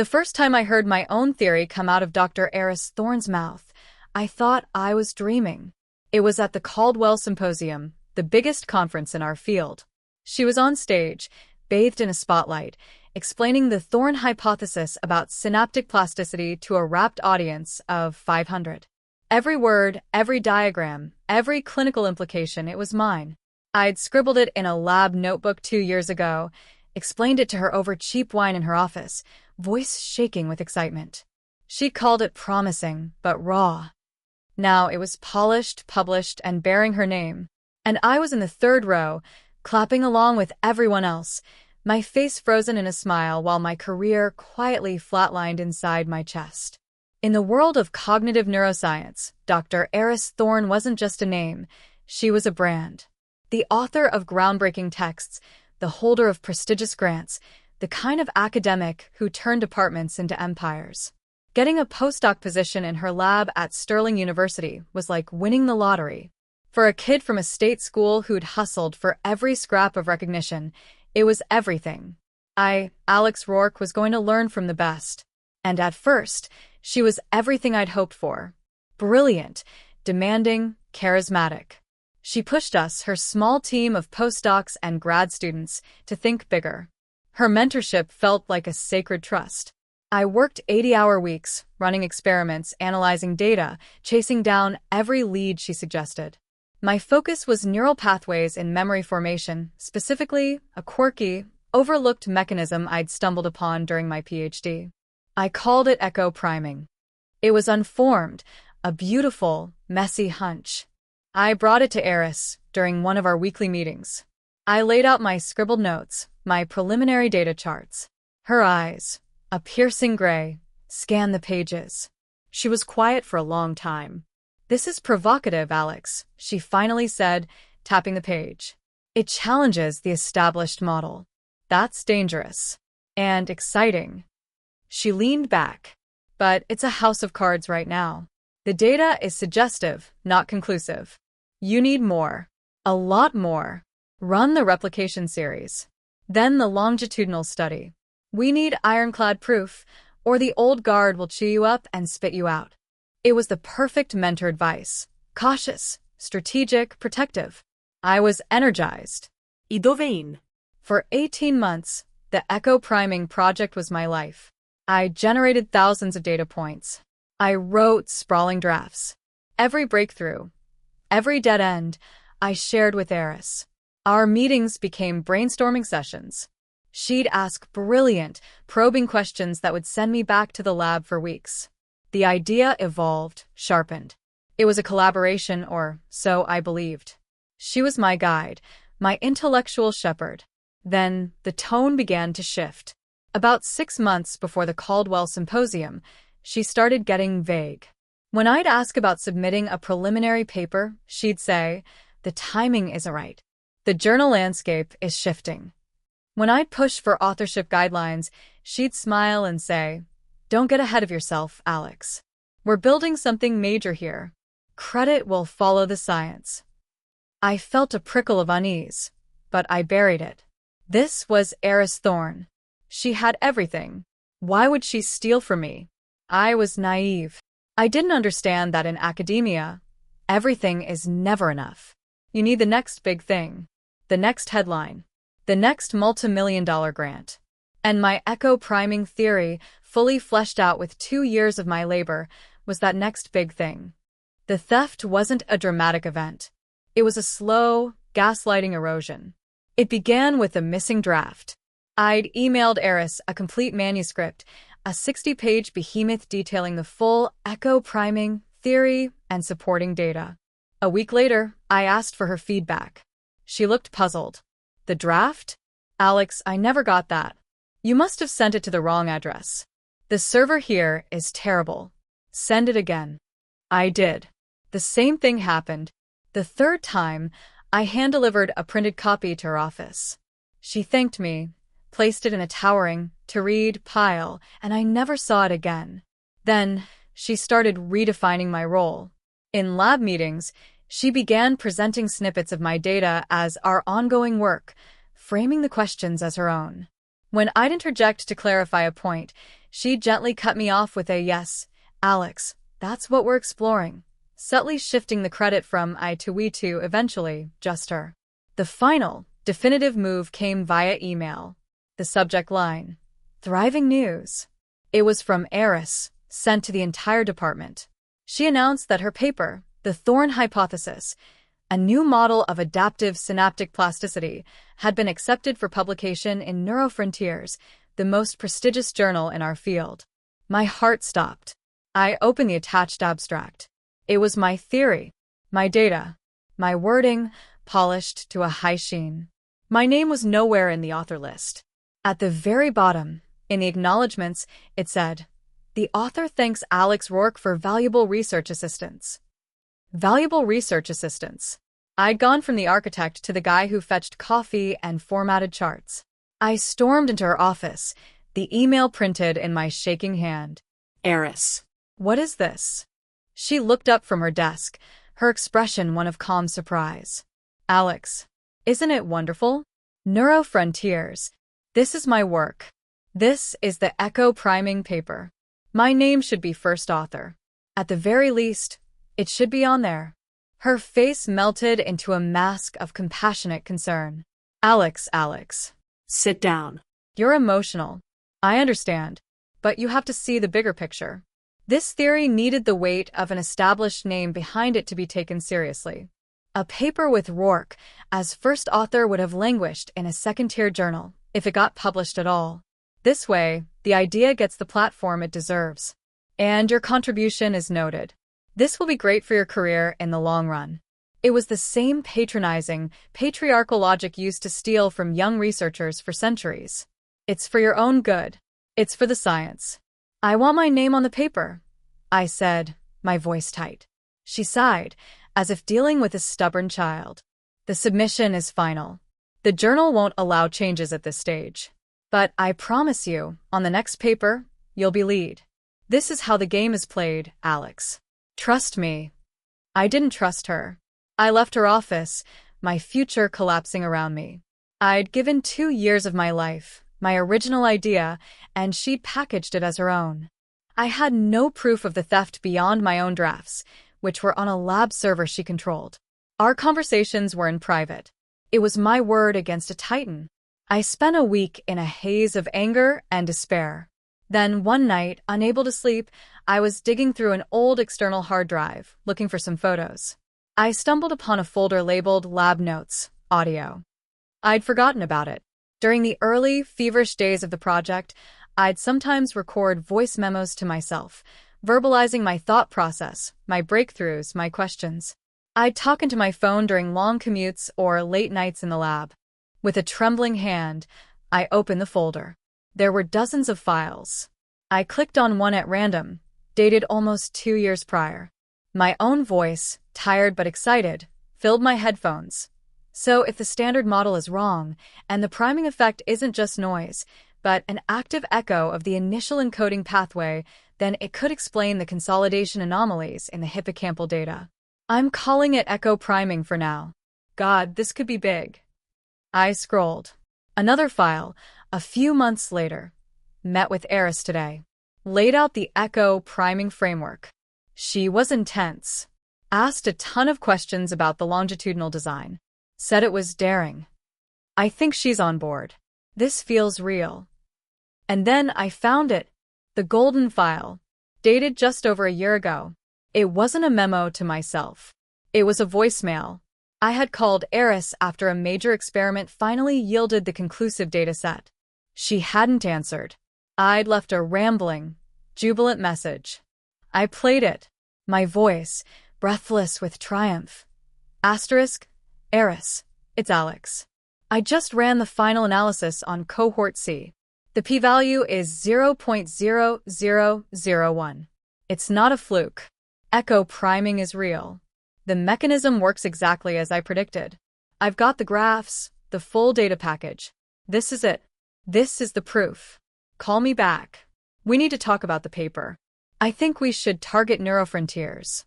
The first time I heard my own theory come out of Dr. Aris Thorne's mouth, I thought I was dreaming. It was at the Caldwell Symposium, the biggest conference in our field. She was on stage, bathed in a spotlight, explaining the Thorne Hypothesis about synaptic plasticity to a rapt audience of 500. Every word, every diagram, every clinical implication, it was mine. I'd scribbled it in a lab notebook 2 years ago, explained it to her over cheap wine in her office, voice shaking with excitement. She called it promising, but raw. Now it was polished, published, and bearing her name. And I was in the third row, clapping along with everyone else, my face frozen in a smile while my career quietly flatlined inside my chest. In the world of cognitive neuroscience, Dr. Aris Thorne wasn't just a name, she was a brand. The author of groundbreaking texts, the holder of prestigious grants, the kind of academic who turned departments into empires. Getting a postdoc position in her lab at Sterling University was like winning the lottery. For a kid from a state school who'd hustled for every scrap of recognition, it was everything. Alex Rourke, was going to learn from the best. And at first, she was everything I'd hoped for. Brilliant, demanding, charismatic. She pushed us, her small team of postdocs and grad students, to think bigger. Her mentorship felt like a sacred trust. I worked 80-hour weeks, running experiments, analyzing data, chasing down every lead she suggested. My focus was neural pathways in memory formation, specifically a quirky, overlooked mechanism I'd stumbled upon during my PhD. I called it echo priming. It was unformed, a beautiful, messy hunch. I brought it to Aris during one of our weekly meetings. I laid out my scribbled notes, my preliminary data charts. Her eyes, a piercing gray, scanned the pages. She was quiet for a long time. "This is provocative, Alex," she finally said, tapping the page. "It challenges the established model. That's dangerous. And exciting." She leaned back. "But it's a house of cards right now. The data is suggestive, not conclusive. You need more. A lot more. Run the replication series. Then the longitudinal study. We need ironclad proof, or the old guard will chew you up and spit you out." It was the perfect mentor advice. Cautious, strategic, protective. I was energized. I dove For 18 months, the echo priming project was my life. I generated thousands of data points. I wrote sprawling drafts. Every breakthrough, every dead end, I shared with Aris. Our meetings became brainstorming sessions. She'd ask brilliant, probing questions that would send me back to the lab for weeks. The idea evolved, sharpened. It was a collaboration, or so I believed. She was my guide, my intellectual shepherd. Then the tone began to shift. About 6 months before the Caldwell Symposium, she started getting vague. When I'd ask about submitting a preliminary paper, she'd say, "The timing isn't right. The journal landscape is shifting." When I'd push for authorship guidelines, she'd smile and say, "Don't get ahead of yourself, Alex. We're building something major here. Credit will follow the science." I felt a prickle of unease, but I buried it. This was Aris Thorne. She had everything. Why would she steal from me? I was naive. I didn't understand that in academia, everything is never enough. You need the next big thing, the next headline, the next multi-million-dollar grant. And my echo priming theory, fully fleshed out with 2 years of my labor, was that next big thing. The theft wasn't a dramatic event. It was a slow, gaslighting erosion. It began with a missing draft. I'd emailed Aris a complete manuscript, a 60-page behemoth detailing the full echo priming theory and supporting data. A week later, I asked for her feedback. She looked puzzled. "The draft? Alex, I never got that. You must have sent it to the wrong address. The server here is terrible. Send it again." I did. The same thing happened. The third time, I hand-delivered a printed copy to her office. She thanked me, placed it in a towering, to-read pile, and I never saw it again. Then, she started redefining my role. In lab meetings, she began presenting snippets of my data as our ongoing work, framing the questions as her own. When I'd interject to clarify a point, She gently cut me off with a yes, Alex, that's what we're exploring, subtly shifting the credit from I to we to, eventually, just her. The final, definitive move came via email. The subject line: Thriving News. It was from Aris, sent to the entire department. She announced that her paper, the Thorne Hypothesis, a new model of adaptive synaptic plasticity, had been accepted for publication in Neurofrontiers, the most prestigious journal in our field. My heart stopped. I opened the attached abstract. It was my theory, my data, my wording, polished to a high sheen. My name was nowhere in the author list. At the very bottom, in the acknowledgments, it said, "The author thanks Alex Rourke for valuable research assistance." Valuable research assistance. I'd gone from the architect to the guy who fetched coffee and formatted charts. I stormed into her office, the email printed in my shaking hand. Aris. What is this? She looked up from her desk, her expression one of calm surprise. Alex, isn't it wonderful? Neurofrontiers. This is my work. This is the echo priming paper. My name should be first author. At the very least, it should be on there. Her face melted into a mask of compassionate concern. Alex. Sit down. You're emotional. I understand. But you have to see the bigger picture. This theory needed the weight of an established name behind it to be taken seriously. A paper with Rourke as first author would have languished in a second-tier journal, if it got published at all. This way, the idea gets the platform it deserves. And your contribution is noted. This will be great for your career in the long run. It was the same patronizing, patriarchal logic used to steal from young researchers for centuries. It's for your own good. It's for the science. I want my name on the paper, I said, my voice tight. She sighed, as if dealing with a stubborn child. The submission is final. The journal won't allow changes at this stage. But I promise you, on the next paper, you'll be lead. This is how the game is played, Alex. Trust me. I didn't trust her. I left her office, my future collapsing around me. I'd given 2 years of my life, my original idea, and she'd packaged it as her own. I had no proof of the theft beyond my own drafts, which were on a lab server she controlled. Our conversations were in private. It was my word against a titan. I spent a week in a haze of anger and despair. Then one night, unable to sleep, I was digging through an old external hard drive, looking for some photos. I stumbled upon a folder labeled Lab Notes, Audio. I'd forgotten about it. During the early, feverish days of the project, I'd sometimes record voice memos to myself, verbalizing my thought process, my breakthroughs, my questions. I'd talk into my phone during long commutes or late nights in the lab. With a trembling hand, I opened the folder. There were dozens of files. I clicked on one at random, dated almost 2 years prior. My own voice, tired but excited, filled my headphones. So if the standard model is wrong, and the priming effect isn't just noise, but an active echo of the initial encoding pathway, then it could explain the consolidation anomalies in the hippocampal data. I'm calling it echo priming for now. God, this could be big. I scrolled. Another file, a few months later. Met with Aris today. Laid out the echo priming framework. She was intense. Asked a ton of questions about the longitudinal design. Said it was daring. I think she's on board. This feels real. And then I found it. The golden file. Dated just over a year ago. It wasn't a memo to myself. It was a voicemail. I had called Aris after a major experiment finally yielded the conclusive data set. She hadn't answered. I'd left a rambling, jubilant message. I played it. My voice, breathless with triumph. Asterisk. Aris, it's Alex. I just ran the final analysis on cohort C. The p-value is 0.0001. It's not a fluke. Echo priming is real. The mechanism works exactly as I predicted. I've got the graphs, the full data package. This is it. This is the proof. Call me back. We need to talk about the paper. I think we should target Neurofrontiers.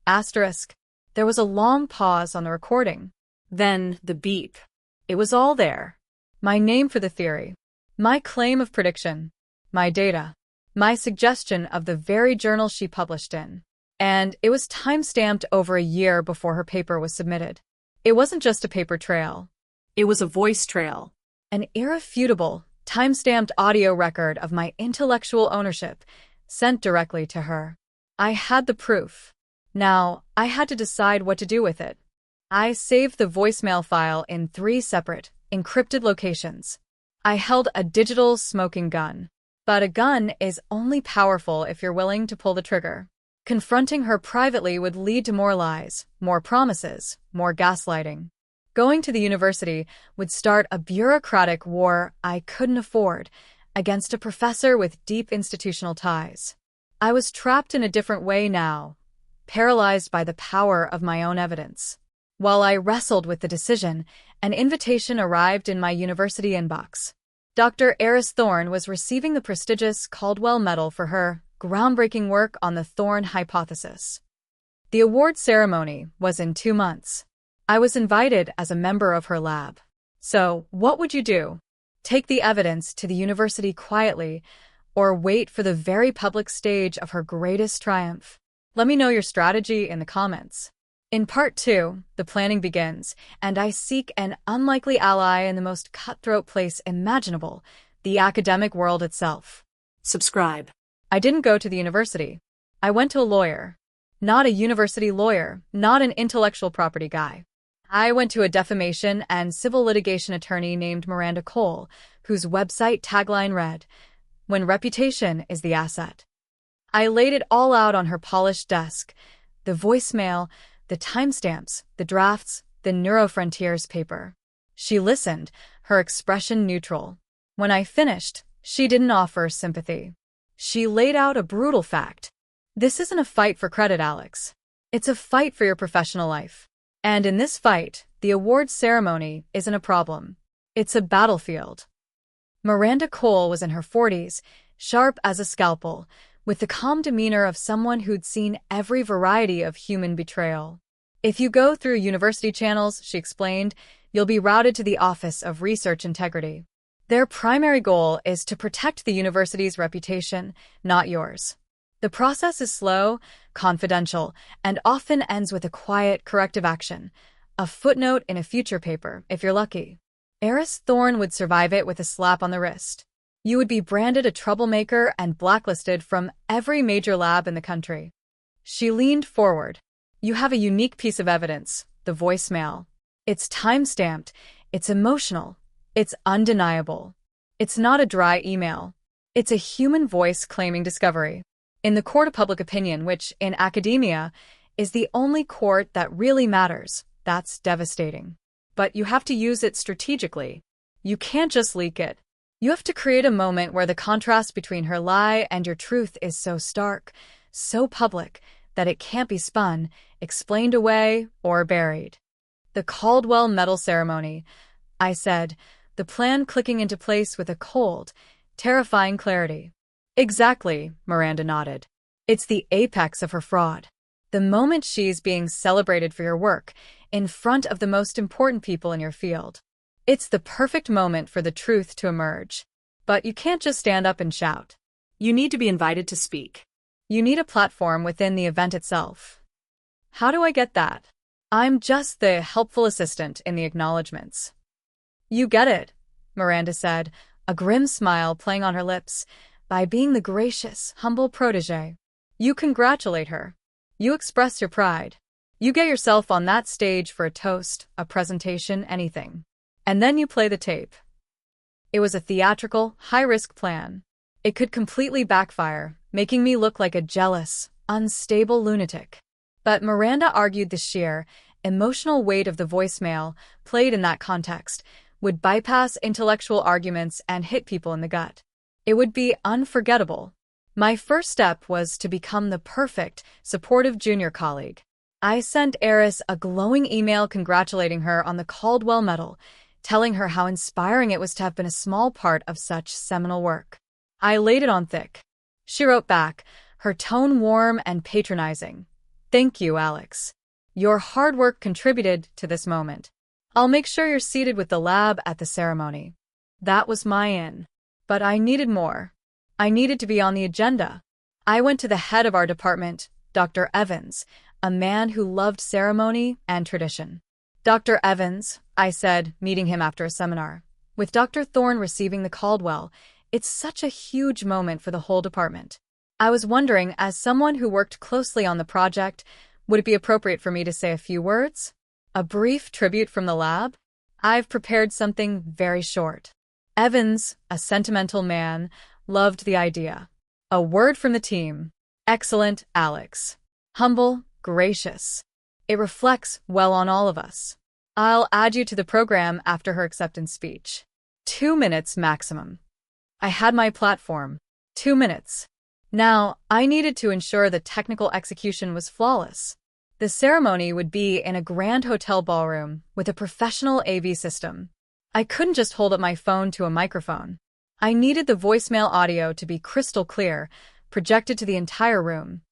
Asterisk. There was a long pause on the recording. Then the beep. It was all there. My name for the theory. My claim of prediction. My data. my suggestion of the very journal she published in. And it was time-stamped over a year before her paper was submitted. It wasn't just a paper trail. It was a voice trail. An irrefutable, time-stamped audio record of my intellectual ownership, sent directly to her. I had the proof. Now, I had to decide what to do with it. I saved the voicemail file in 3 separate, encrypted locations. I held a digital smoking gun. But a gun is only powerful if you're willing to pull the trigger. Confronting her privately would lead to more lies, more promises, more gaslighting. Going to the university would start a bureaucratic war I couldn't afford against a professor with deep institutional ties. I was trapped in a different way now, paralyzed by the power of my own evidence. While I wrestled with the decision, an invitation arrived in my university inbox. Dr. Aris Thorne was receiving the prestigious Caldwell Medal for her groundbreaking work on the Thorne Hypothesis. The award ceremony was in 2 months. I was invited as a member of her lab. So, what would you do? Take the evidence to the university quietly, or wait for the very public stage of her greatest triumph? Let me know your strategy in the comments. In Part 2, the planning begins, and I seek an unlikely ally in the most cutthroat place imaginable, the academic world itself. Subscribe. I didn't go to the university. I went to a lawyer. Not a university lawyer, not an intellectual property guy. I went to a defamation and civil litigation attorney named Miranda Cole, whose website tagline read, "When reputation is the asset." I laid it all out on her polished desk, the voicemail, the timestamps, the drafts, the Neurofrontiers paper. She listened, her expression neutral. When I finished, she didn't offer sympathy. She laid out a brutal fact. This isn't a fight for credit, Alex. It's a fight for your professional life. And in this fight, the awards ceremony isn't a problem. It's a battlefield. Miranda Cole was in her 40s, sharp as a scalpel, with the calm demeanor of someone who'd seen every variety of human betrayal. If you go through university channels, she explained, you'll be routed to the Office of Research Integrity. Their primary goal is to protect the university's reputation, not yours. The process is slow, confidential, and often ends with a quiet corrective action, a footnote in a future paper, if you're lucky. Aris Thorne would survive it with a slap on the wrist. You would be branded a troublemaker and blacklisted from every major lab in the country. She leaned forward. You have a unique piece of evidence, the voicemail. It's time-stamped, it's emotional, it's undeniable. It's not a dry email. It's a human voice claiming discovery. In the court of public opinion, which, in academia, is the only court that really matters, that's devastating. But you have to use it strategically. You can't just leak it. You have to create a moment where the contrast between her lie and your truth is so stark, so public, that it can't be spun, explained away, or buried. The Caldwell Medal ceremony, I said, the plan clicking into place with a cold, terrifying clarity. Exactly, Miranda nodded. It's the apex of her fraud. The moment she's being celebrated for your work, in front of the most important people in your field. It's the perfect moment for the truth to emerge. But you can't just stand up and shout. You need to be invited to speak. You need a platform within the event itself. How do I get that? I'm just the helpful assistant in the acknowledgments. You get it, Miranda said, a grim smile playing on her lips, by being the gracious, humble protégé. You congratulate her. You express your pride. You get yourself on that stage for a toast, a presentation, anything. And then you play the tape. It was a theatrical, high-risk plan. It could completely backfire, making me look like a jealous, unstable lunatic. But Miranda argued the sheer, emotional weight of the voicemail, played in that context, would bypass intellectual arguments and hit people in the gut. It would be unforgettable. My first step was to become the perfect, supportive junior colleague. I sent Aris a glowing email congratulating her on the Caldwell Medal, telling her how inspiring it was to have been a small part of such seminal work. I laid it on thick. She wrote back, her tone warm and patronizing. Thank you, Alex. Your hard work contributed to this moment. I'll make sure you're seated with the lab at the ceremony. That was my in. But I needed more. I needed to be on the agenda. I went to the head of our department, Dr. Evans, a man who loved ceremony and tradition. Dr. Evans, I said, meeting him after a seminar. With Dr. Thorne receiving the Caldwell, it's such a huge moment for the whole department. I was wondering, as someone who worked closely on the project, would it be appropriate for me to say a few words? A brief tribute from the lab? I've prepared something very short. Evans, a sentimental man, loved the idea. A word from the team. Excellent, Alex. Humble, gracious. It reflects well on all of us. I'll add you to the program after her acceptance speech. 2 minutes maximum. I had my platform. 2 minutes. Now, I needed to ensure the technical execution was flawless. The ceremony would be in a grand hotel ballroom with a professional AV system. I couldn't just hold up my phone to a microphone. I needed the voicemail audio to be crystal clear, projected to the entire room.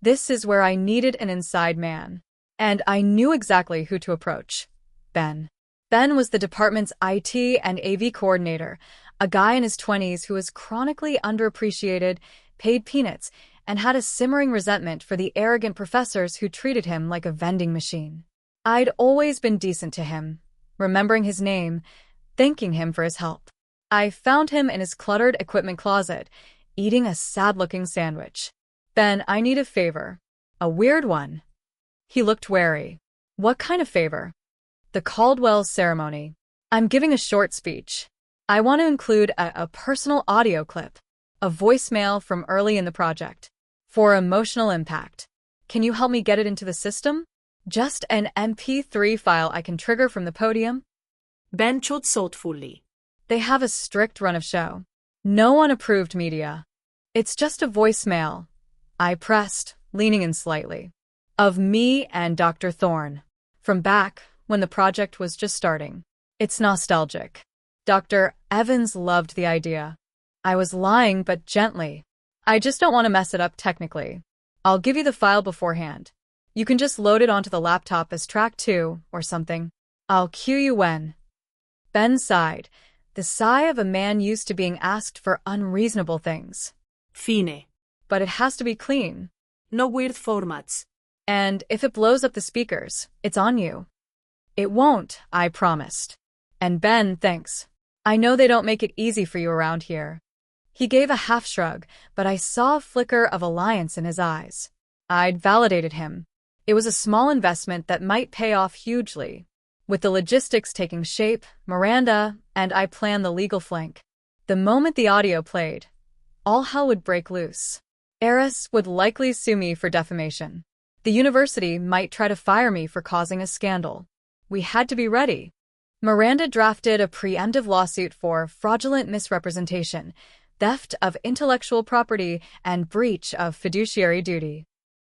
This is where I needed an inside man. And I knew exactly who to approach. Ben. Ben was the department's IT and AV coordinator, a guy in his 20s who was chronically underappreciated, paid peanuts, and had a simmering resentment for the arrogant professors who treated him like a vending machine. I'd always been decent to him, remembering his name, thanking him for his help. I found him in his cluttered equipment closet, eating a sad-looking sandwich. Ben, I need a favor. A weird one. He looked wary. What kind of favor? The Caldwell ceremony. I'm giving a short speech. I want to include a personal audio clip, a voicemail from early in the project, for emotional impact. Can you help me get it into the system? Just an MP3 file I can trigger from the podium? Ben chod thoughtfully. They have a strict run of show. No unapproved media. It's just a voicemail. I pressed, leaning in slightly. Of me and Dr. Thorne. From back when the project was just starting. It's nostalgic. Dr. Evans loved the idea. I was lying, but gently. I just don't want to mess it up technically. I'll give you the file beforehand. You can just load it onto the laptop as track 2 or something. I'll cue you when. Ben sighed, the sigh of a man used to being asked for unreasonable things. Fine. But it has to be clean. No weird formats. And if it blows up the speakers, it's on you. It won't, I promised. And Ben, thanks. I know they don't make it easy for you around here. He gave a half shrug, but I saw a flicker of alliance in his eyes. I'd validated him. It was a small investment that might pay off hugely. With the logistics taking shape, Miranda and I planned the legal flank. The moment the audio played, all hell would break loose. Aris would likely sue me for defamation. The university might try to fire me for causing a scandal. We had to be ready. Miranda drafted a preemptive lawsuit for fraudulent misrepresentation, theft of intellectual property, and breach of fiduciary duty.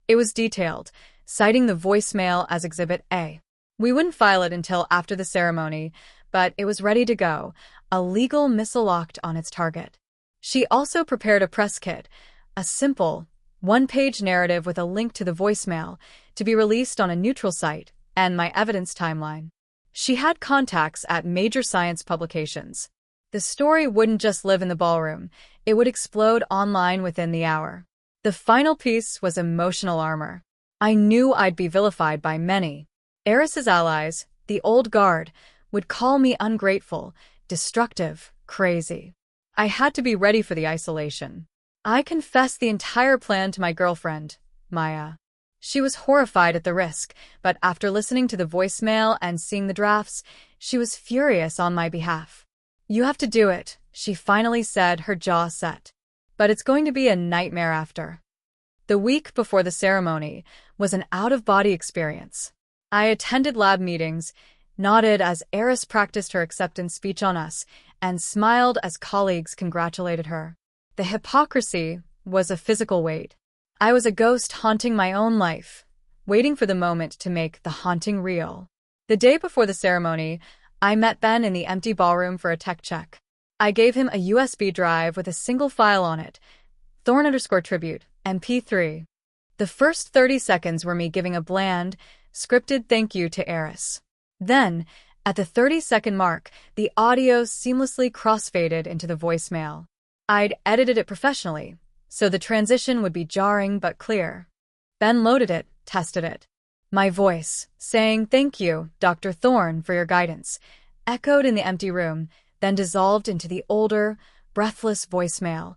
It was detailed, citing the voicemail as Exhibit A. We wouldn't file it until after the ceremony, but it was ready to go, a legal missile locked on its target. She also prepared a press kit, a simple, one-page narrative with a link to the voicemail, to be released on a neutral site, and my evidence timeline. She had contacts at major science publications. The story wouldn't just live in the ballroom, it would explode online within the hour. The final piece was emotional armor. I knew I'd be vilified by many. Aris's allies, the old guard, would call me ungrateful, destructive, crazy. I had to be ready for the isolation. I confessed the entire plan to my girlfriend, Maya. She was horrified at the risk, but after listening to the voicemail and seeing the drafts, she was furious on my behalf. You have to do it, she finally said, her jaw set. But it's going to be a nightmare after. The week before the ceremony was an out-of-body experience. I attended lab meetings, nodded as Aris practiced her acceptance speech on us, and smiled as colleagues congratulated her. The hypocrisy was a physical weight. I was a ghost haunting my own life, waiting for the moment to make the haunting real. The day before the ceremony, I met Ben in the empty ballroom for a tech check. I gave him a USB drive with a single file on it, Thorne_tribute, MP3. The first 30 seconds were me giving a bland, scripted thank you to Aris. Then, at the 30-second mark, the audio seamlessly crossfaded into the voicemail. I'd edited it professionally, so the transition would be jarring but clear. Ben loaded it, tested it. My voice, saying, "Thank you, Dr. Thorne, for your guidance," echoed in the empty room, then dissolved into the older, breathless voicemail.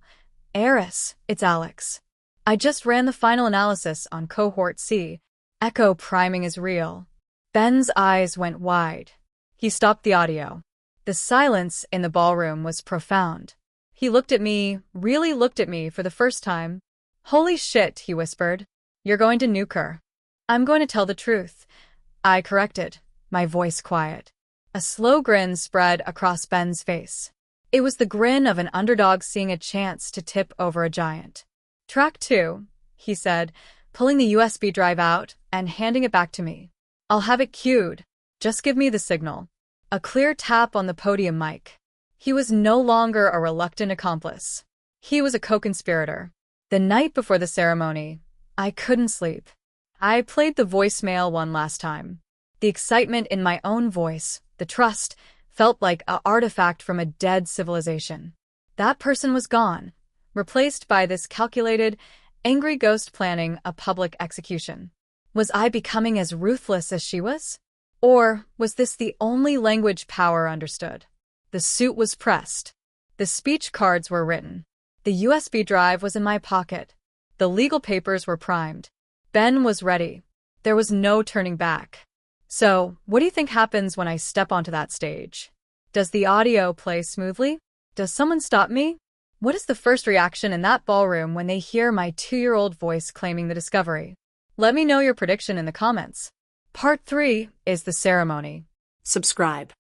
"Aris, it's Alex. I just ran the final analysis on Cohort C. Echo priming is real." Ben's eyes went wide. He stopped the audio. The silence in the ballroom was profound. He looked at me, really looked at me for the first time. "Holy shit," he whispered. "You're going to nuke her." "I'm going to tell the truth," I corrected, my voice quiet. A slow grin spread across Ben's face. It was the grin of an underdog seeing a chance to tip over a giant. "Track 2, he said, pulling the USB drive out and handing it back to me. "I'll have it cued. Just give me the signal." A clear tap on the podium mic. He was no longer a reluctant accomplice. He was a co-conspirator. The night before the ceremony, I couldn't sleep. I played the voicemail one last time. The excitement in my own voice, the trust, felt like an artifact from a dead civilization. That person was gone, replaced by this calculated, angry ghost planning a public execution. Was I becoming as ruthless as she was? Or was this the only language power understood? The suit was pressed. The speech cards were written. The USB drive was in my pocket. The legal papers were primed. Ben was ready. There was no turning back. So, what do you think happens when I step onto that stage? Does the audio play smoothly? Does someone stop me? What is the first reaction in that ballroom when they hear my 2-year-old voice claiming the discovery? Let me know your prediction in the comments. Part 3 is the ceremony. Subscribe.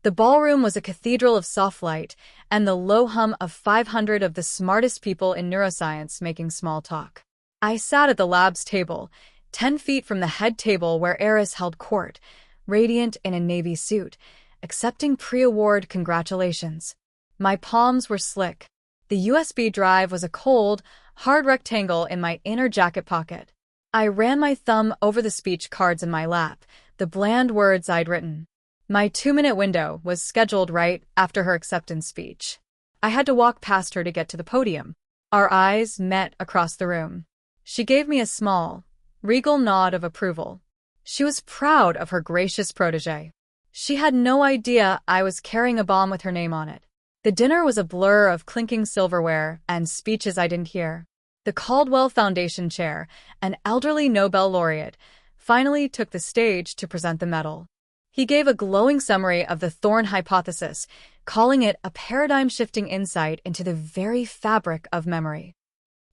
The ballroom was a cathedral of soft light and the low hum of 500 of the smartest people in neuroscience making small talk. I sat at the lab's table, 10 feet from the head table where Aris held court, radiant in a navy suit, accepting pre-award congratulations. My palms were slick. The USB drive was a cold, hard rectangle in my inner jacket pocket. I ran my thumb over the speech cards in my lap, the bland words I'd written. My 2-minute window was scheduled right after her acceptance speech. I had to walk past her to get to the podium. Our eyes met across the room. She gave me a small, regal nod of approval. She was proud of her gracious protégé. She had no idea I was carrying a bomb with her name on it. The dinner was a blur of clinking silverware and speeches I didn't hear. The Caldwell Foundation chair, an elderly Nobel laureate, finally took the stage to present the medal. He gave a glowing summary of the Thorne Hypothesis, calling it a paradigm-shifting insight into the very fabric of memory.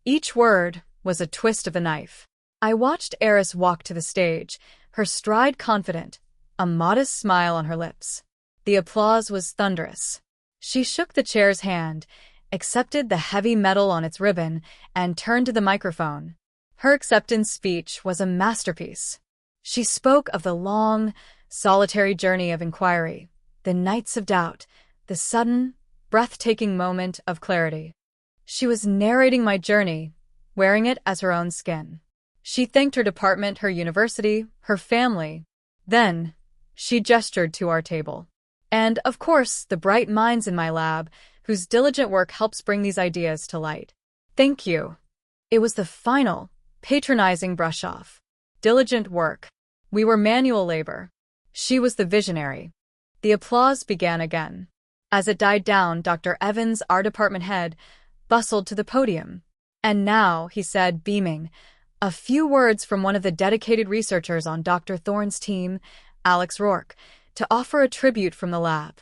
Each word was a twist of the knife. I watched Aris walk to the stage, her stride confident, a modest smile on her lips. The applause was thunderous. She shook the chair's hand, accepted the heavy medal on its ribbon, and turned to the microphone. Her acceptance speech was a masterpiece. She spoke of the long, solitary journey of inquiry, the nights of doubt, the sudden, breathtaking moment of clarity. She was narrating my journey, wearing it as her own skin. She thanked her department, her university, her family. Then, she gestured to our table. And, of course, the bright minds in my lab, whose diligent work helps bring these ideas to light. Thank you. It was the final, patronizing brush-off. Diligent work. We were manual labor. She was the visionary. The applause began again. As it died down, Dr. Evans, our department head, bustled to the podium. "And now," he said, beaming, "a few words from one of the dedicated researchers on Dr. Thorne's team, Alex Rourke, to offer a tribute from the lab."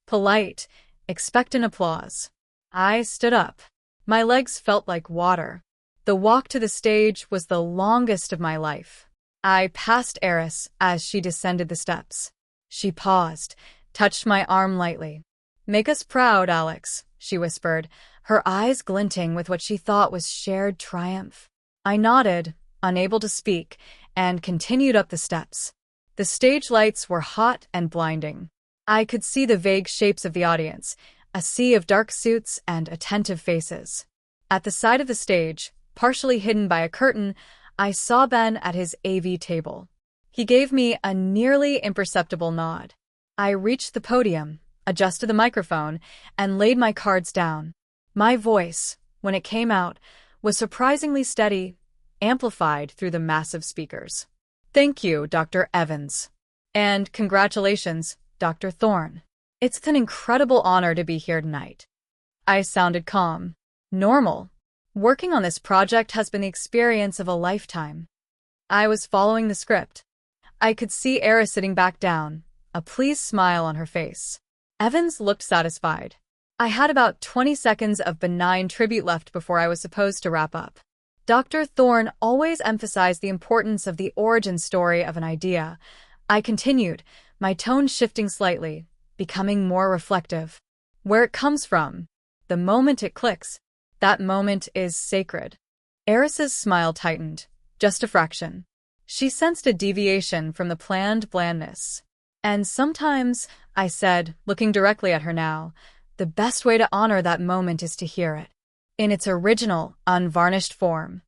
Polite, expectant applause. I stood up. My legs felt like water. The walk to the stage was the longest of my life. I passed Aris as she descended the steps. She paused, touched my arm lightly. "Make us proud, Alex," she whispered, her eyes glinting with what she thought was shared triumph. I nodded, unable to speak, and continued up the steps. The stage lights were hot and blinding. I could see the vague shapes of the audience, a sea of dark suits and attentive faces. At the side of the stage, partially hidden by a curtain, I saw Ben at his AV table. He gave me a nearly imperceptible nod. I reached the podium, adjusted the microphone, and laid my cards down. My voice, when it came out, was surprisingly steady, amplified through the massive speakers. Thank you, Dr. Evans. And congratulations, Dr. Thorne. It's an incredible honor to be here tonight. I sounded calm. Normal. Working on this project has been the experience of a lifetime. I was following the script. I could see Aris sitting back down, a pleased smile on her face. Evans looked satisfied. I had about 20 seconds of benign tribute left before I was supposed to wrap up. Dr. Thorne always emphasized the importance of the origin story of an idea. I continued, my tone shifting slightly, becoming more reflective. Where it comes from, the moment it clicks, that moment is sacred. Aris's smile tightened, just a fraction. She sensed a deviation from the planned blandness. And sometimes, I said, looking directly at her now, the best way to honor that moment is to hear it in its original, unvarnished form.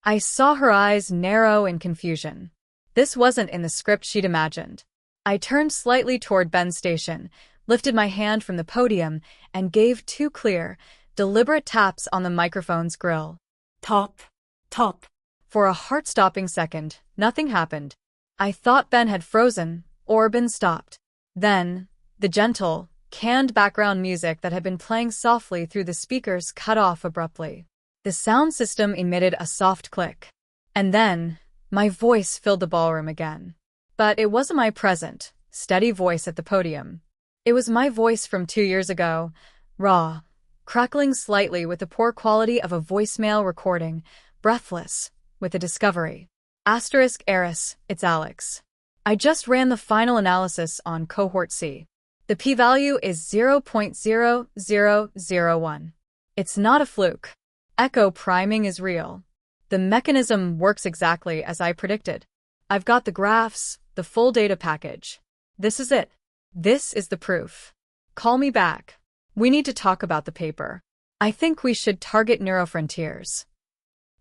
I saw her eyes narrow in confusion. This wasn't in the script she'd imagined. I turned slightly toward Ben's station, lifted my hand from the podium, and gave 2 clear, deliberate taps on the microphone's grill. Top. Top. For a heart-stopping second, nothing happened. I thought Ben had frozen, or been stopped. Then, the gentle, canned background music that had been playing softly through the speakers cut off abruptly. The sound system emitted a soft click. And then, my voice filled the ballroom again. But it wasn't my present, steady voice at the podium. It was my voice from 2 years ago, raw, crackling slightly with the poor quality of a voicemail recording, breathless, with a discovery. Aris, it's Alex. I just ran the final analysis on cohort C. The p-value is 0.0001. It's not a fluke. Echo priming is real. The mechanism works exactly as I predicted. I've got the graphs, the full data package. This is it. This is the proof. Call me back. We need to talk about the paper. I think we should target neurofrontiers.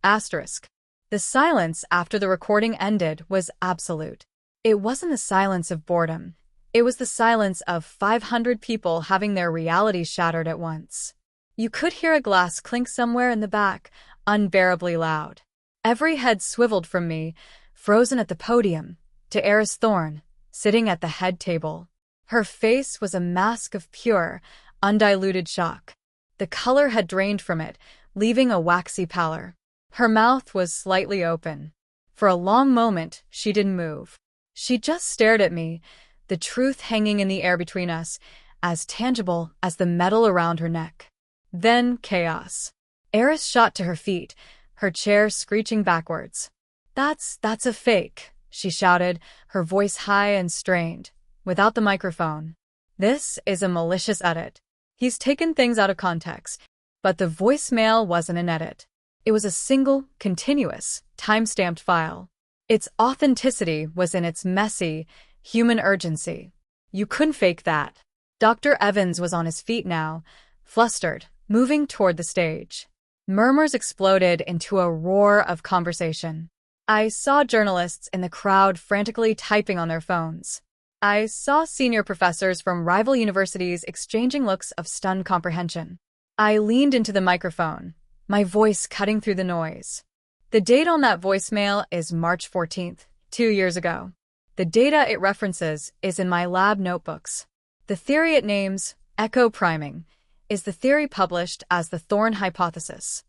Asterisk. The silence after the recording ended was absolute. It wasn't the silence of boredom. It was the silence of 500 people having their reality shattered at once. You could hear a glass clink somewhere in the back, unbearably loud. Every head swiveled from me, frozen at the podium, to Aris Thorne, sitting at the head table. Her face was a mask of pure, undiluted shock. The color had drained from it, leaving a waxy pallor. Her mouth was slightly open. For a long moment, she didn't move. She just stared at me, the truth hanging in the air between us, as tangible as the metal around her neck. Then chaos. Aris shot to her feet, her chair screeching backwards. That's a fake, she shouted, her voice high and strained, without the microphone. This is a malicious edit. He's taken things out of context. But the voicemail wasn't an edit. It was a single, continuous, time-stamped file. Its authenticity was in its messy, human urgency. You couldn't fake that. Dr. Evans was on his feet now, flustered, moving toward the stage. Murmurs exploded into a roar of conversation. I saw journalists in the crowd frantically typing on their phones. I saw senior professors from rival universities exchanging looks of stunned comprehension. I leaned into the microphone, my voice cutting through the noise. The date on that voicemail is March 14th, 2 years ago. The data it references is in my lab notebooks. The theory it names, echo priming, is the theory published as the Thorne Hypothesis.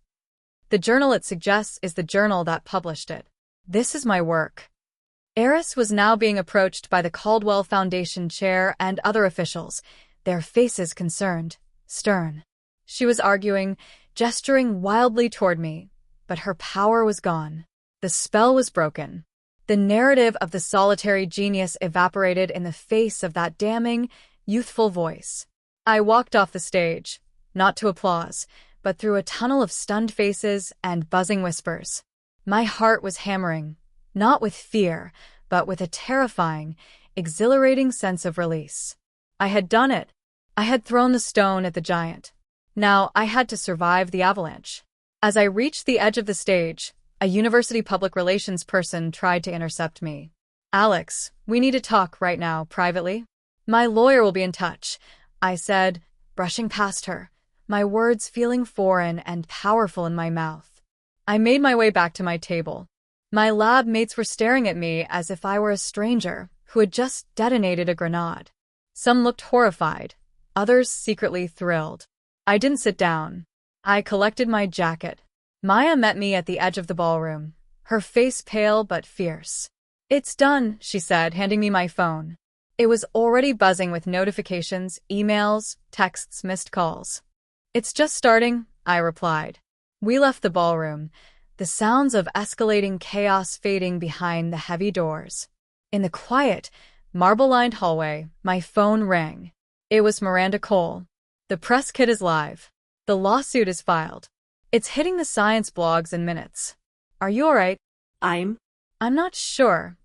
The journal it suggests is the journal that published it. This is my work. Aris was now being approached by the Caldwell Foundation chair and other officials, their faces concerned, stern. She was arguing, gesturing wildly toward me, but her power was gone. The spell was broken. The narrative of the solitary genius evaporated in the face of that damning, youthful voice. I walked off the stage, not to applause, but through a tunnel of stunned faces and buzzing whispers. My heart was hammering, not with fear, but with a terrifying, exhilarating sense of release. I had done it. I had thrown the stone at the giant. Now I had to survive the avalanche. As I reached the edge of the stage, a university public relations person tried to intercept me. Alex, we need to talk right now, privately. My lawyer will be in touch, I said, brushing past her, my words feeling foreign and powerful in my mouth. I made my way back to my table. My lab mates were staring at me as if I were a stranger who had just detonated a grenade. Some looked horrified, others secretly thrilled. I didn't sit down. I collected my jacket. Maya met me at the edge of the ballroom, her face pale but fierce. "It's done," she said, handing me my phone. It was already buzzing with notifications, emails, texts, missed calls. "It's just starting," I replied. We left the ballroom, the sounds of escalating chaos fading behind the heavy doors. In the quiet, marble-lined hallway, my phone rang. It was Miranda Cole. "The press kit is live. The lawsuit is filed. It's hitting the science blogs in minutes. Are you all right?" I'm not sure,"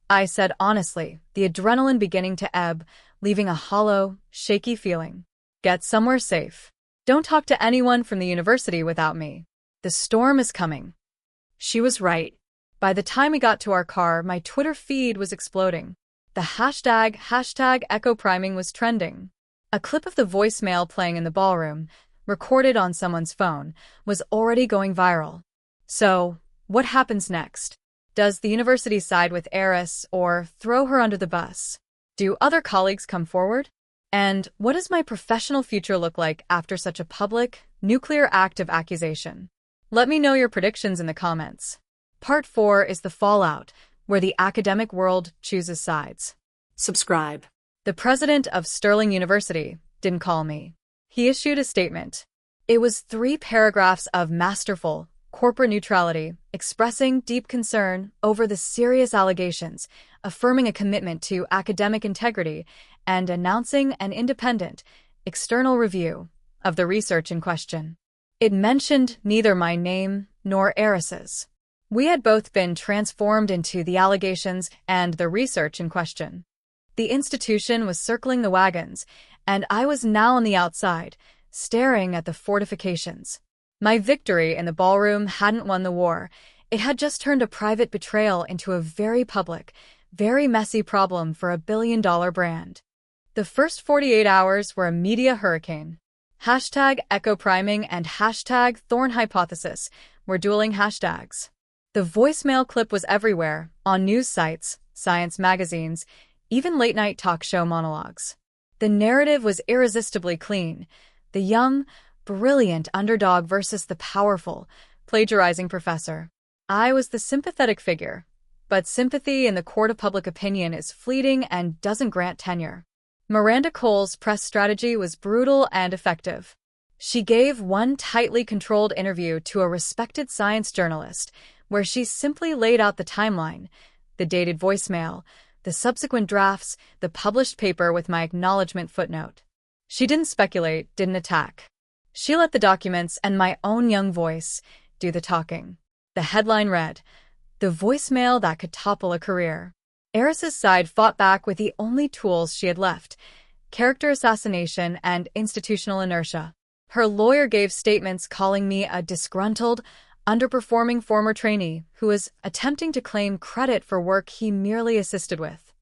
I said honestly, the adrenaline beginning to ebb, leaving a hollow, shaky feeling. "Get somewhere safe. Don't talk to anyone from the university without me. The storm is coming." She was right. By the time we got to our car, my Twitter feed was exploding. The hashtag echo priming was trending. A clip of the voicemail playing in the ballroom, recorded on someone's phone, was already going viral. So, what happens next? Does the university side with Aris or throw her under the bus? Do other colleagues come forward? And what does my professional future look like after such a public, nuclear act of accusation? Let me know your predictions in the comments. Part 4 is the fallout, where the academic world chooses sides. subscribe. The president of Sterling University didn't call me. He issued a statement. It was 3 paragraphs of masterful, corporate neutrality, expressing deep concern over the serious allegations, affirming a commitment to academic integrity, and announcing an independent, external review of the research in question. It mentioned neither my name nor Aris's. We had both been transformed into the allegations and the research in question. The institution was circling the wagons, and I was now on the outside, staring at the fortifications. My victory in the ballroom hadn't won the war. It had just turned a private betrayal into a very public, very messy problem for a billion-dollar brand. The first 48 hours were a media hurricane. Hashtag echo priming and hashtag Thorne Hypothesis were dueling hashtags. The voicemail clip was everywhere, on news sites, science magazines, even late-night talk show monologues. The narrative was irresistibly clean. The young, brilliant underdog versus the powerful, plagiarizing professor. I was the sympathetic figure, but sympathy in the court of public opinion is fleeting and doesn't grant tenure. Miranda Cole's press strategy was brutal and effective. She gave one tightly controlled interview to a respected science journalist, where she simply laid out the timeline, the dated voicemail, the subsequent drafts, the published paper with my acknowledgement footnote. She didn't speculate, didn't attack. She let the documents and my own young voice do the talking. The headline read, "The voicemail that could topple a career." Aris's side fought back with the only tools she had left, character assassination and institutional inertia. Her lawyer gave statements calling me a disgruntled, underperforming former trainee who was attempting to claim credit for work he merely assisted with.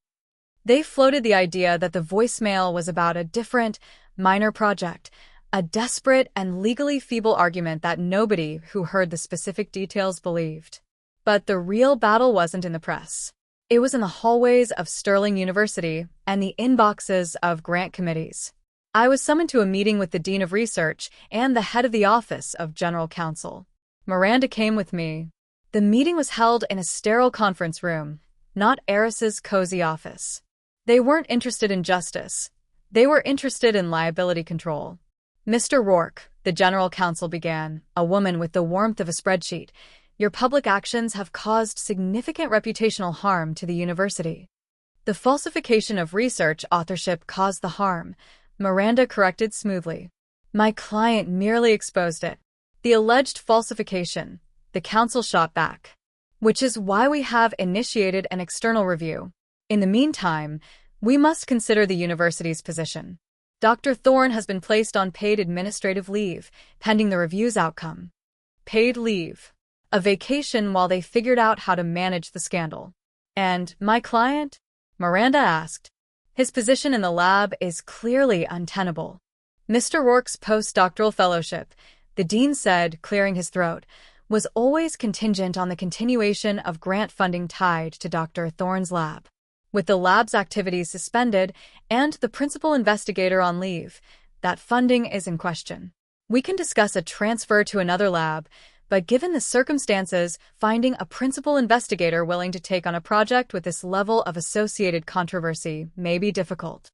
They floated the idea that the voicemail was about a different, minor project, a desperate and legally feeble argument that nobody who heard the specific details believed. But the real battle wasn't in the press. It was in the hallways of Sterling University and the inboxes of grant committees. I was summoned to a meeting with the Dean of Research and the head of the Office of General Counsel. Miranda came with me. The meeting was held in a sterile conference room, not Aris's cozy office. They weren't interested in justice. They were interested in liability control. "Mr. Rourke," the General Counsel began, a woman with the warmth of a spreadsheet, "your public actions have caused significant reputational harm to the university." "The falsification of research authorship caused the harm," Miranda corrected smoothly. "My client merely exposed it." "The alleged falsification," the counsel shot back. "Which is why we have initiated an external review. In the meantime, we must consider the university's position. Dr. Thorne has been placed on paid administrative leave, pending the review's outcome." Paid leave. A vacation while they figured out how to manage the scandal. "And my client?" Miranda asked. "His position in the lab is clearly untenable. Mr. Rourke's postdoctoral fellowship, the dean said, clearing his throat, was always contingent on the continuation of grant funding tied to Dr. Thorne's lab. With the lab's activities suspended and the principal investigator on leave, that funding is in question. We can discuss a transfer to another lab, but given the circumstances, finding a principal investigator willing to take on a project with this level of associated controversy may be difficult.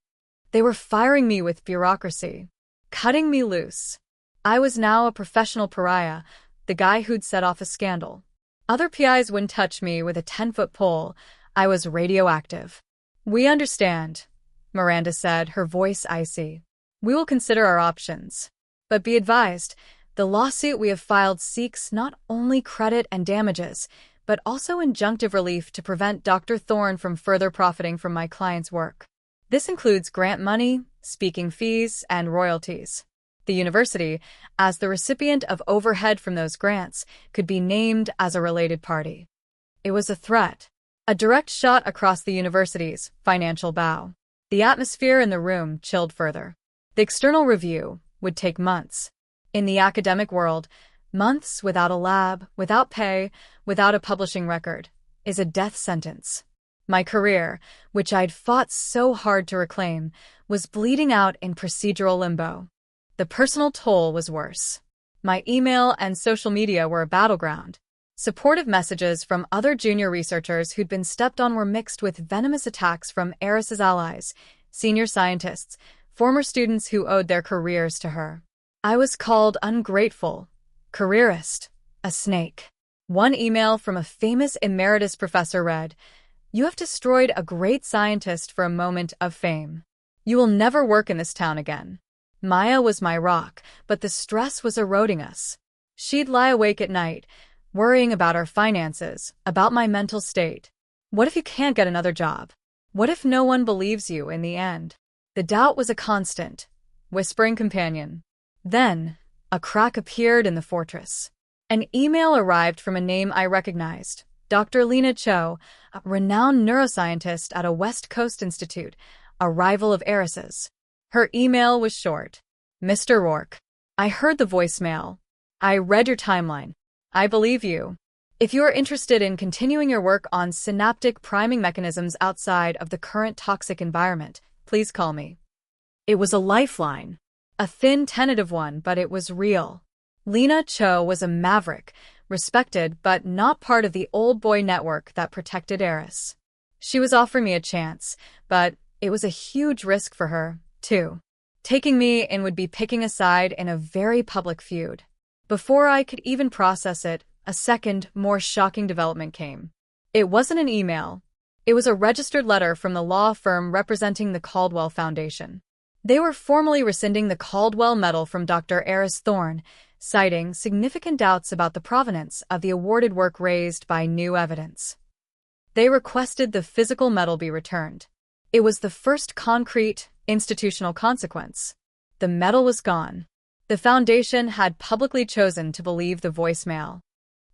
They were firing me with bureaucracy, cutting me loose. I was now a professional pariah, the guy who'd set off a scandal. Other PIs wouldn't touch me with a 10-foot pole. I was radioactive. "We understand," Miranda said, her voice icy. "We will consider our options. But be advised, the lawsuit we have filed seeks not only credit and damages, but also injunctive relief to prevent Dr. Thorne from further profiting from my client's work. This includes grant money, speaking fees, and royalties. The university, as the recipient of overhead from those grants, could be named as a related party." It was a threat, a direct shot across the university's financial bow. The atmosphere in the room chilled further. The external review would take months. In the academic world, months without a lab, without pay, without a publishing record, is a death sentence. My career, which I'd fought so hard to reclaim, was bleeding out in procedural limbo. The personal toll was worse. My email and social media were a battleground. Supportive messages from other junior researchers who'd been stepped on were mixed with venomous attacks from Aris's allies, senior scientists, former students who owed their careers to her. I was called ungrateful, careerist, a snake. One email from a famous emeritus professor read, "You have destroyed a great scientist for a moment of fame. You will never work in this town again." Maya was my rock, but the stress was eroding us. She'd lie awake at night, worrying about our finances, about my mental state. What if you can't get another job? What if no one believes you in the end? The doubt was a constant, whispering companion. Then, a crack appeared in the fortress. An email arrived from a name I recognized, Dr. Lena Cho, a renowned neuroscientist at a West Coast institute, a rival of Aris's. Her email was short. "Mr. Rourke, I heard the voicemail. I read your timeline. I believe you. If you are interested in continuing your work on synaptic priming mechanisms outside of the current toxic environment, please call me." It was a lifeline. A thin, tentative one, but it was real. Lena Cho was a maverick, respected but not part of the old boy network that protected Aris. She was offering me a chance, but it was a huge risk for her, too. Taking me in would be picking a side in a very public feud. Before I could even process it, a second, more shocking development came. It wasn't an email. It was a registered letter from the law firm representing the Caldwell Foundation. They were formally rescinding the Caldwell Medal from Dr. Aris Thorne, citing significant doubts about the provenance of the awarded work raised by new evidence. They requested the physical medal be returned. It was the first concrete, institutional consequence. The medal was gone. The Foundation had publicly chosen to believe the voicemail.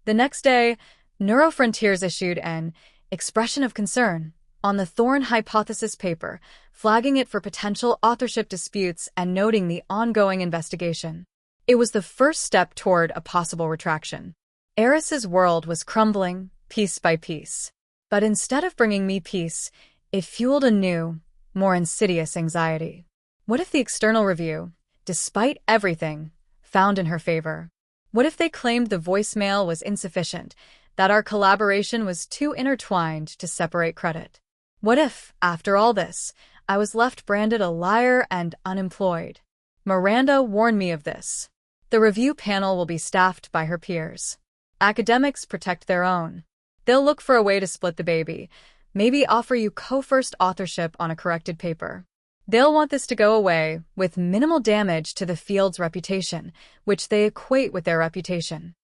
The next day, Neurofrontiers issued an expression of concern on the Thorne Hypothesis paper, flagging it for potential authorship disputes and noting the ongoing investigation. It was the first step toward a possible retraction. Aris's world was crumbling, piece by piece. But instead of bringing me peace, it fueled a new, more insidious anxiety. What if the external review, despite everything, found in her favor? What if they claimed the voicemail was insufficient, that our collaboration was too intertwined to separate credit? What if, after all this, I was left branded a liar and unemployed? Miranda warned me of this. The review panel will be staffed by her peers. Academics protect their own. They'll look for a way to split the baby, maybe offer you co-first authorship on a corrected paper. They'll want this to go away with minimal damage to the field's reputation, which they equate with their reputation.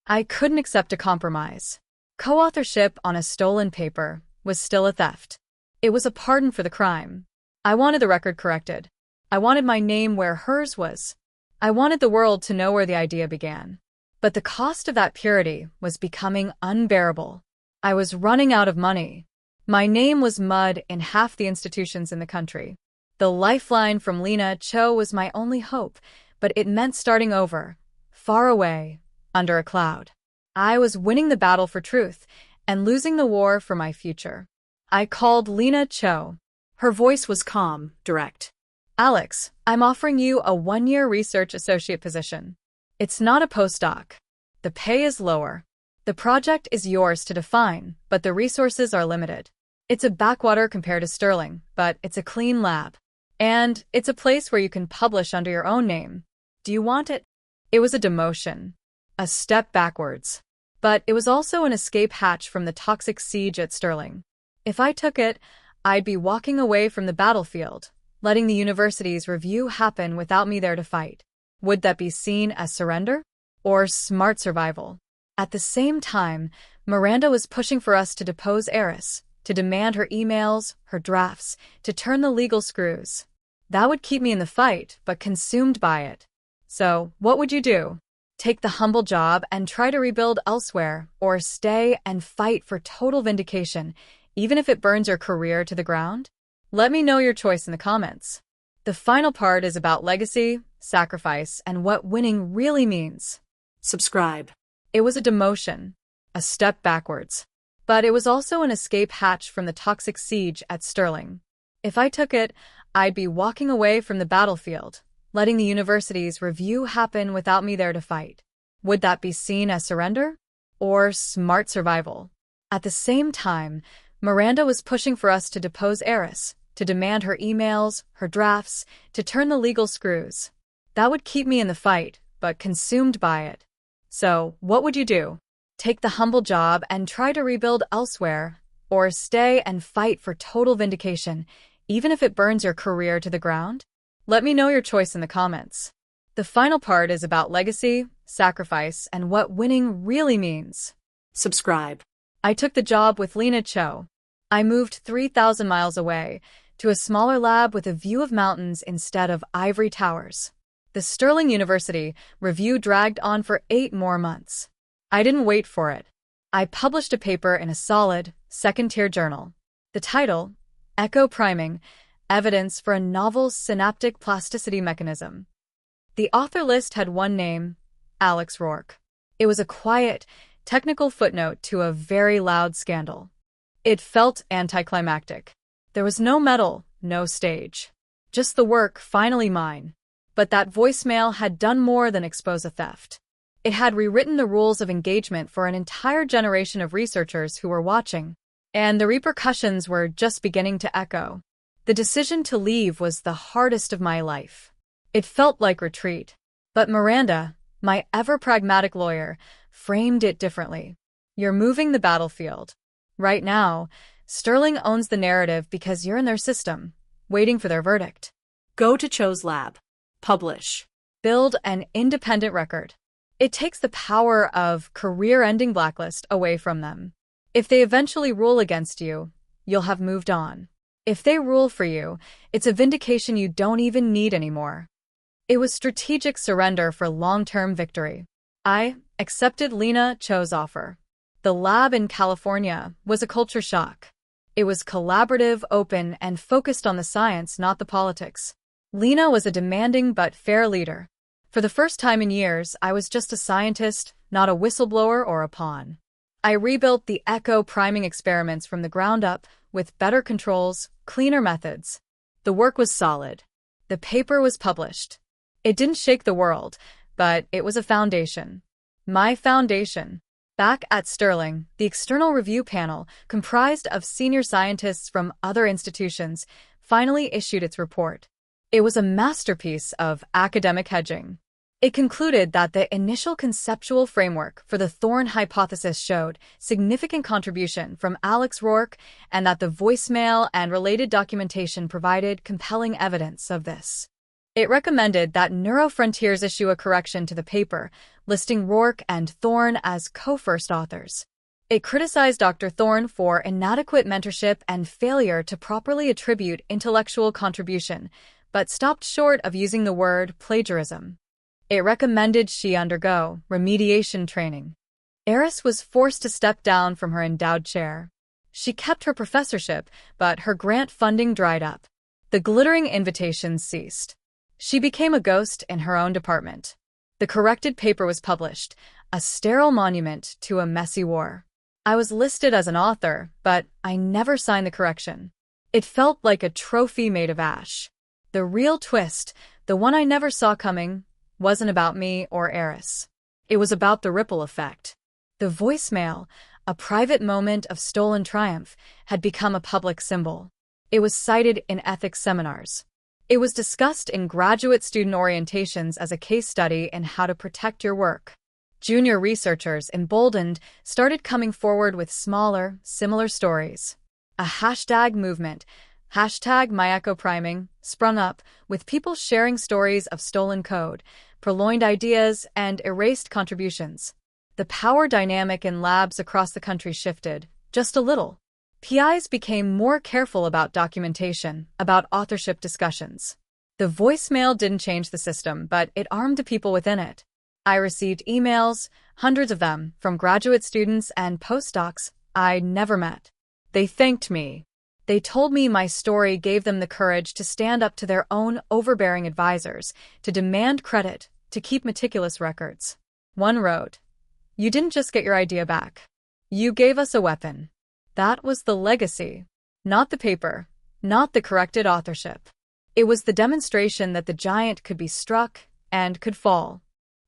I couldn't accept a compromise. Co-authorship on a stolen paper was still a theft. It was a pardon for the crime. I wanted the record corrected. I wanted my name where hers was. I wanted the world to know where the idea began. But the cost of that purity was becoming unbearable. I was running out of money. My name was mud in half the institutions in the country. The lifeline from Lena Cho was my only hope, but it meant starting over, far away, under a cloud. I was winning the battle for truth and losing the war for my future. I called Lena Cho. Her voice was calm, direct. Alex, I'm offering you a 1-year research associate position. It's not a postdoc. The pay is lower. The project is yours to define, but the resources are limited. It's a backwater compared to Sterling, but it's a clean lab. And it's a place where you can publish under your own name. Do you want it? It was a demotion. A step backwards. But it was also an escape hatch from the toxic siege at Sterling. If I took it, I'd be walking away from the battlefield, letting the university's review happen without me there to fight. Would that be seen as surrender? Or smart survival? At the same time, Miranda was pushing for us to depose Aris, to demand her emails, her drafts, to turn the legal screws. That would keep me in the fight, but consumed by it. So, what would you do? Take the humble job and try to rebuild elsewhere, or stay and fight for total vindication, even if it burns your career to the ground? Let me know your choice in the comments. The final part is about legacy, sacrifice, and what winning really means. Subscribe. It was a demotion, a step backwards. But it was also an escape hatch from the toxic siege at Sterling. If I took it, I'd be walking away from the battlefield, letting the university's review happen without me there to fight. Would that be seen as surrender? Or smart survival? At the same time, Miranda was pushing for us to depose Aris, to demand her emails, her drafts, to turn the legal screws. That would keep me in the fight, but consumed by it. So, what would you do? Take the humble job and try to rebuild elsewhere, or stay and fight for total vindication, even if it burns your career to the ground? Let me know your choice in the comments. The final part is about legacy, sacrifice, and what winning really means. Subscribe. I took the job with Lena Cho. I moved 3,000 miles away, to a smaller lab with a view of mountains instead of ivory towers. The Sterling University review dragged on for 8 more months. I didn't wait for it. I published a paper in a solid, second-tier journal. The title, Echo Priming, Evidence for a Novel Synaptic Plasticity Mechanism. The author list had one name, Alex Rourke. It was a quiet, technical footnote to a very loud scandal. It felt anticlimactic. There was no medal, no stage. Just the work finally mine. But that voicemail had done more than expose a theft. It had rewritten the rules of engagement for an entire generation of researchers who were watching, and the repercussions were just beginning to echo. The decision to leave was the hardest of my life. It felt like retreat. But Miranda, my ever-pragmatic lawyer, framed it differently. You're moving the battlefield. Right now, Sterling owns the narrative because you're in their system, waiting for their verdict. Go to Cho's lab. Publish. Build an independent record. It takes the power of career-ending blacklist away from them. If they eventually rule against you, you'll have moved on. If they rule for you, it's a vindication you don't even need anymore. It was strategic surrender for long-term victory. I accepted Lena Cho's offer. The lab in California was a culture shock. It was collaborative, open, and focused on the science, not the politics. Lena was a demanding but fair leader. For the first time in years, I was just a scientist, not a whistleblower or a pawn. I rebuilt the echo priming experiments from the ground up, with better controls, cleaner methods. The work was solid. The paper was published. It didn't shake the world, but it was a foundation. My foundation. Back at Sterling, the external review panel, comprised of senior scientists from other institutions, finally issued its report. It was a masterpiece of academic hedging. It concluded that the initial conceptual framework for the Thorne Hypothesis showed significant contribution from Alex Rourke and that the voicemail and related documentation provided compelling evidence of this. It recommended that Neurofrontiers issue a correction to the paper, listing Rourke and Thorne as co-first authors. It criticized Dr. Thorne for inadequate mentorship and failure to properly attribute intellectual contribution, but stopped short of using the word plagiarism. It recommended she undergo remediation training. Aris was forced to step down from her endowed chair. She kept her professorship, but her grant funding dried up. The glittering invitations ceased. She became a ghost in her own department. The corrected paper was published, a sterile monument to a messy war. I was listed as an author, but I never signed the correction. It felt like a trophy made of ash. The real twist, the one I never saw coming, wasn't about me or Aris. It was about the ripple effect. The voicemail, a private moment of stolen triumph, had become a public symbol. It was cited in ethics seminars. It was discussed in graduate student orientations as a case study in how to protect your work. Junior researchers, emboldened, started coming forward with smaller, similar stories. A hashtag movement, #myechopriming, sprung up, with people sharing stories of stolen code, purloined ideas, and erased contributions. The power dynamic in labs across the country shifted, just a little. PIs became more careful about documentation, about authorship discussions. The voicemail didn't change the system, but it armed the people within it. I received emails, hundreds of them, from graduate students and postdocs I never met. They thanked me. They told me my story gave them the courage to stand up to their own overbearing advisors, to demand credit, to keep meticulous records. One wrote, "You didn't just get your idea back. You gave us a weapon." That was the legacy. Not the paper, not the corrected authorship. It was the demonstration that the giant could be struck and could fall.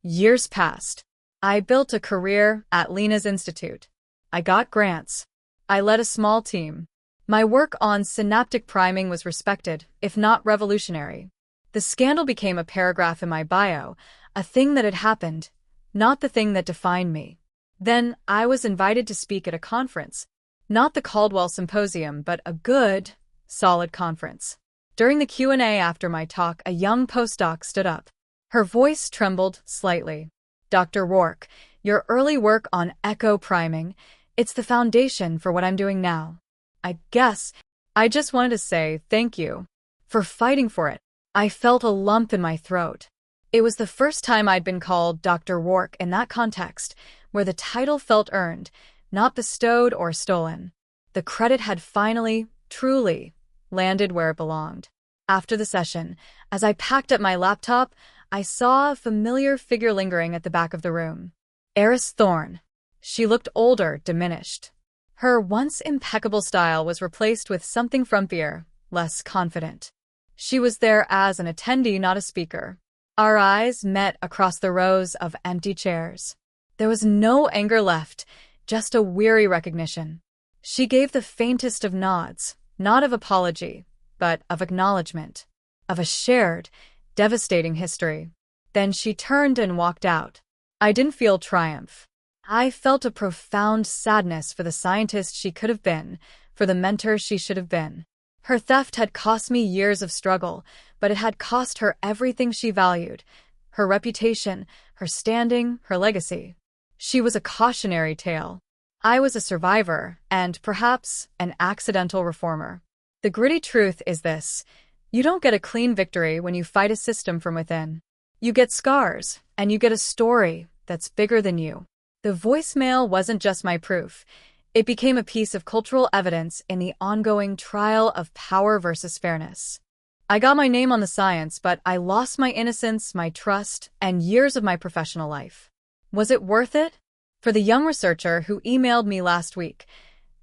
Years passed. I built a career at Lena's Institute. I got grants. I led a small team. My work on synaptic priming was respected, if not revolutionary. The scandal became a paragraph in my bio, a thing that had happened, not the thing that defined me. Then I was invited to speak at a conference. Not the Caldwell Symposium, but a good, solid conference. During the Q&A after my talk, a young postdoc stood up. Her voice trembled slightly. "Dr. Rourke, your early work on echo priming, it's the foundation for what I'm doing now. I guess I just wanted to say thank you for fighting for it." I felt a lump in my throat. It was the first time I'd been called Dr. Rourke in that context, where the title felt earned, not bestowed or stolen. The credit had finally, truly, landed where it belonged. After the session, as I packed up my laptop, I saw a familiar figure lingering at the back of the room. Aris Thorne. She looked older, diminished. Her once impeccable style was replaced with something frumpier, less confident. She was there as an attendee, not a speaker. Our eyes met across the rows of empty chairs. There was no anger left, just a weary recognition. She gave the faintest of nods, not of apology, but of acknowledgement, of a shared, devastating history. Then she turned and walked out. I didn't feel triumph. I felt a profound sadness for the scientist she could have been, for the mentor she should have been. Her theft had cost me years of struggle, but it had cost her everything she valued: her reputation, her standing, her legacy. She was a cautionary tale. I was a survivor, and perhaps an accidental reformer. The gritty truth is this: you don't get a clean victory when you fight a system from within. You get scars, and you get a story that's bigger than you. The voicemail wasn't just my proof. It became a piece of cultural evidence in the ongoing trial of power versus fairness. I got my name on the science, but I lost my innocence, my trust, and years of my professional life. Was it worth it? For the young researcher who emailed me last week,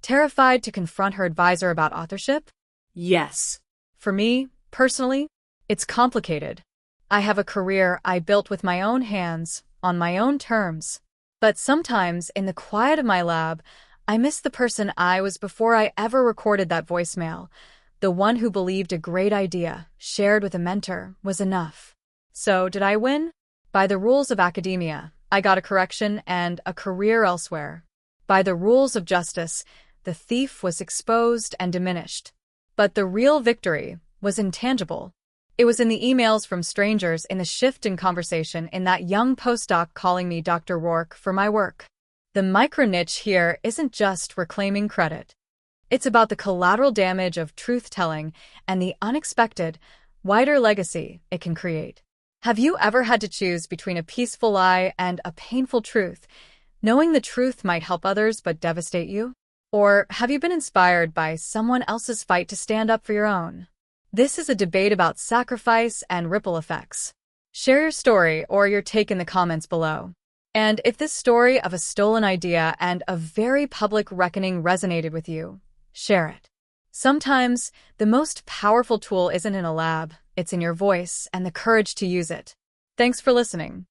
terrified to confront her advisor about authorship? Yes. For me, personally, it's complicated. I have a career I built with my own hands, on my own terms. But sometimes, in the quiet of my lab, I miss the person I was before I ever recorded that voicemail, the one who believed a great idea, shared with a mentor, was enough. So, did I win? By the rules of academia, I got a correction and a career elsewhere. By the rules of justice, the thief was exposed and diminished. But the real victory was intangible. It was in the emails from strangers, in the shift in conversation, in that young postdoc calling me Dr. Rourke for my work. The micro-niche here isn't just reclaiming credit. It's about the collateral damage of truth-telling and the unexpected, wider legacy it can create. Have you ever had to choose between a peaceful lie and a painful truth, knowing the truth might help others but devastate you? Or have you been inspired by someone else's fight to stand up for your own? This is a debate about sacrifice and ripple effects. Share your story or your take in the comments below. And if this story of a stolen idea and a very public reckoning resonated with you, share it. Sometimes, the most powerful tool isn't in a lab, it's in your voice and the courage to use it. Thanks for listening.